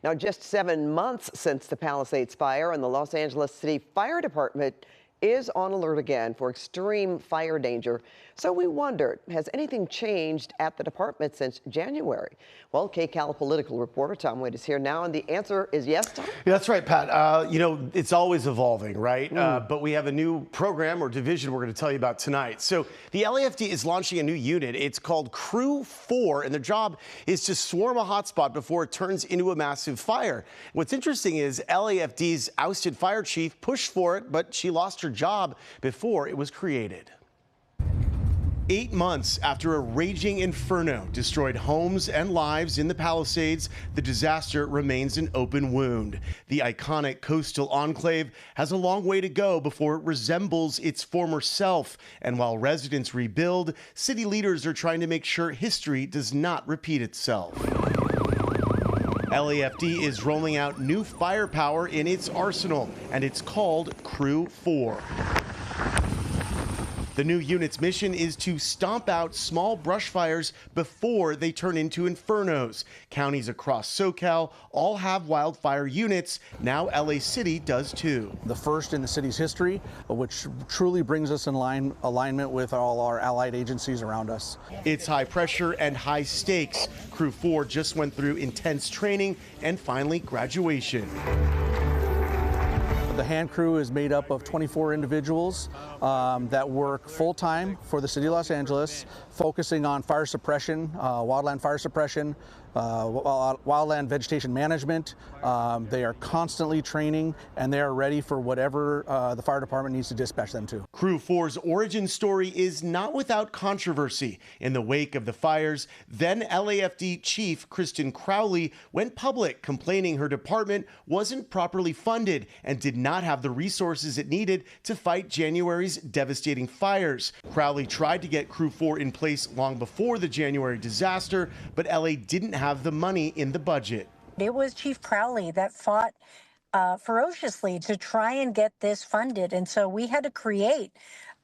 Now, just 7 months since the Palisades fire, and the Los Angeles City Fire Department is on alert again for extreme fire danger. So we wondered, has anything changed at the department since January? Well, KCAL political reporter Tom Witt is here now, and the answer is yes, Tom? Yeah, that's right, Pat. It's always evolving, right? But we have a new program or division we're going to tell you about tonight. So the LAFD is launching a new unit. It's called Crew 4, and their job is to swarm a hotspot before it turns into a massive fire. What's interesting is LAFD's ousted fire chief pushed for it, but she lost her job before it was created. 8 months after a raging inferno destroyed homes and lives in the Palisades, the disaster remains an open wound. The iconic coastal enclave has a long way to go before it resembles its former self. And while residents rebuild, city leaders are trying to make sure history does not repeat itself. LAFD is rolling out new firepower in its arsenal, and it's called Crew 4. The new unit's mission is to stomp out small brush fires before they turn into infernos. Counties across SoCal all have wildfire units. Now LA City does too. The first in the city's history, which truly brings us in alignment with all our allied agencies around us. It's high pressure and high stakes. Crew 4 just went through intense training and finally graduation. The hand crew is made up of 24 individuals that work full-time for the city of Los Angeles, focusing on fire suppression, wildland fire suppression, wildland vegetation management. They are constantly training, and they are ready for whatever the fire department needs to dispatch them to. Crew 4's origin story is not without controversy. In the wake of the fires, then LAFD Chief Kristen Crowley went public complaining her department wasn't properly funded and did not have the resources it needed to fight January's devastating fires. Crowley tried to get Crew 4 in place long before the January disaster, but LA didn't have the money in the budget. It was Chief Crowley that fought ferociously to try and get this funded. And so we had to create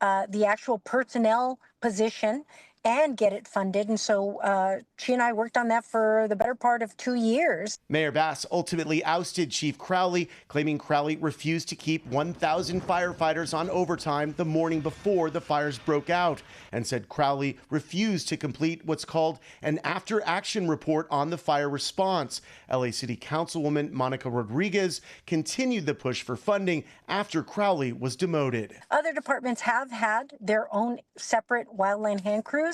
the actual personnel position and get it funded. And so she and I worked on that for the better part of 2 years. Mayor Bass ultimately ousted Chief Crowley, claiming Crowley refused to keep 1,000 firefighters on overtime the morning before the fires broke out, and said Crowley refused to complete what's called an after-action report on the fire response. LA City Councilwoman Monica Rodriguez continued the push for funding after Crowley was demoted. Other departments have had their own separate wildland hand crews.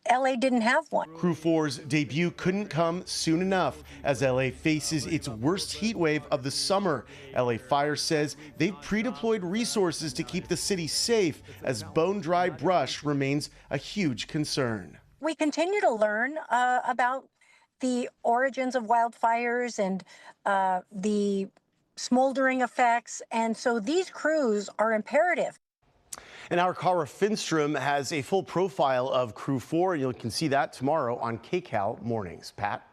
LA didn't have one. Crew 4's debut couldn't come soon enough as LA faces its worst heat wave of the summer. LA Fire says they've pre-deployed resources to keep the city safe as bone-dry brush remains a huge concern. We continue to learn about the origins of wildfires and the smoldering effects, and so these crews are imperative. And our Cara Finstrom has a full profile of Crew 4. You can see that tomorrow on KCAL Mornings. Pat?